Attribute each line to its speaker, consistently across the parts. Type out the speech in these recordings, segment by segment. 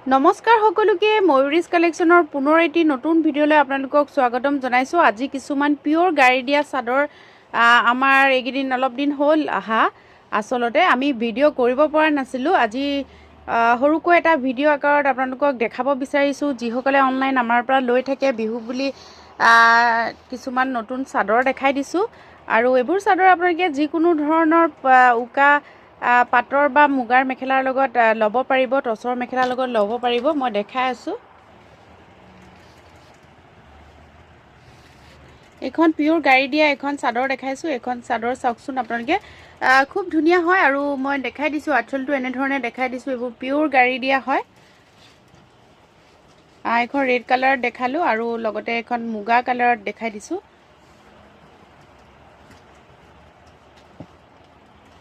Speaker 1: নমস্কাৰ সকলোকে ময়ূৰীজ কালেকশ্যনৰ পুনৰ এটি নতুন ভিডিঅ'লৈ আপোনালোকক স্বাগতম জনাইছোঁ। আজি কিছুমান পিয়ৰ গাড়ী দিয়া চাদৰ আমাৰ এইকেইদিন অলপ দিন হ'ল আহা। আচলতে আমি ভিডিঅ' কৰিব পৰা নাছিলোঁ। আজি সৰুকৈ এটা ভিডিঅ' আকাৰত আপোনালোকক দেখাব বিচাৰিছোঁ। যিসকলে অনলাইন আমাৰ পৰা লৈ থাকে বিহু বুলি কিছুমান নতুন চাদৰ দেখাই দিছোঁ। আৰু এইবোৰ চাদৰ আপোনালোকে যিকোনো ধৰণৰ উকা পাটৰ বা মুগাৰ মেখেলাৰ লগত ল'ব পাৰিব, টচৰ মেখেলাৰ লগত ল'ব পাৰিব। মই দেখাই আছোঁ। এইখন পিয়ৰ গাড়ী দিয়া এখন চাদৰ দেখাইছোঁ। এইখন চাদৰ চাওকচোন আপোনালোকে, খুব ধুনীয়া হয়। আৰু মই দেখাই দিছোঁ, আঁচলটো এনেধৰণে দেখাই দিছোঁ। এইবোৰ পিয়ৰ গাড়ী দিয়া হয়। এখন ৰেড কালাৰত দেখালোঁ আৰু লগতে এখন মুগা কালাৰত দেখাই দিছোঁ।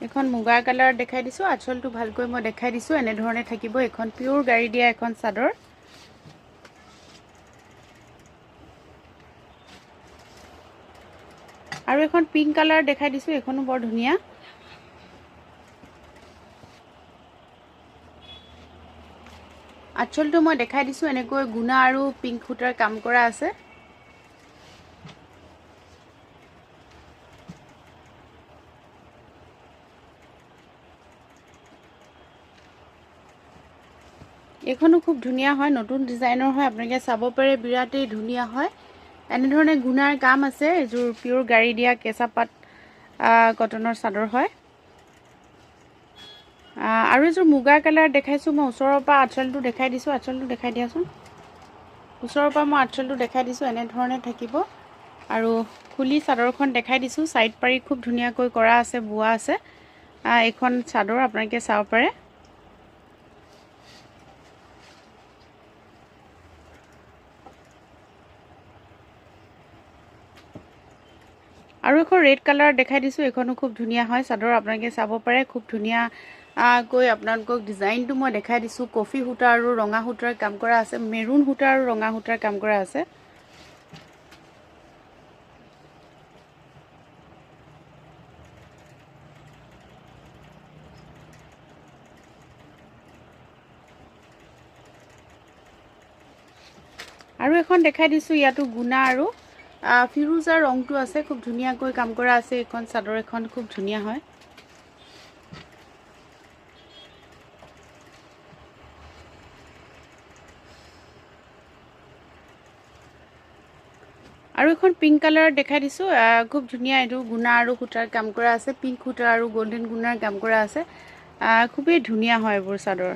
Speaker 1: এখন মুগা কালাৰত দেখাই দিছোঁ। আঁচলটো ভালকৈ মই দেখাই দিছোঁ। এনেধৰণে থাকিব। এখন পিয়ৰ গাড়ী দিয়া এখন চাদৰ। আৰু এখন পিংক কালাৰ দেখাই দিছোঁ। এইখনো বৰ ধুনীয়া। আঁচলটো মই দেখাই দিছোঁ। এনেকৈ গুণা আৰু পিংক সূতাৰ কাম কৰা আছে। এইখনো খুব ধুনীয়া হয়, নতুন ডিজাইনৰ হয়। আপোনালোকে চাব পাৰে, বিৰাটেই ধুনীয়া হয়। এনেধৰণে গুণাৰ কাম আছে। এইযোৰ পিয়ৰ গাড়ী দিয়া কেঁচা পাট কটনৰ চাদৰ হয়। আৰু এযোৰ মুগা কালাৰ দেখাইছোঁ। মই ওচৰৰ পৰা আঁচলটো দেখাই দিছোঁ। আঁচলটো দেখাই দিয়াচোন। ওচৰৰ পৰা মই আঁচলটো দেখাই দিছোঁ। এনেধৰণে থাকিব। আৰু খুলি চাদৰখন দেখাই দিছোঁ। চাইড পাৰি খুব ধুনীয়াকৈ কৰা আছে, বোৱা আছে। এইখন চাদৰ আপোনালোকে চাব পাৰে। আৰু এখন ৰেড কালাৰ দেখাই দিছোঁ। এইখনো খুব ধুনীয়া হয় চাদৰ, আপোনালোকে চাব পাৰে। খুব ধুনীয়াকৈ আপোনালোকক ডিজাইনটো মই দেখাই দিছোঁ। কফি সূতা আৰু ৰঙা সূতাৰ কাম কৰা আছে। মেৰুণ সূতা আৰু ৰঙা সূতাৰ কাম কৰা আছে। আৰু এখন দেখাই দিছোঁ। ইয়াতো গুণা আৰু ফিৰোজাৰ ৰংটো আছে। খুব ধুনীয়াকৈ কাম কৰা আছে। এইখন চাদৰ এখন খুব ধুনীয়া হয়। আৰু এখন পিংক কালাৰত দেখাই দিছোঁ। খুব ধুনীয়া। এইটো গুণা আৰু সূতাৰ কাম কৰা আছে। পিংক সূতা আৰু গল্ডেন গুণাৰ কাম কৰা আছে। খুবেই ধুনীয়া হয় এইবোৰ চাদৰ।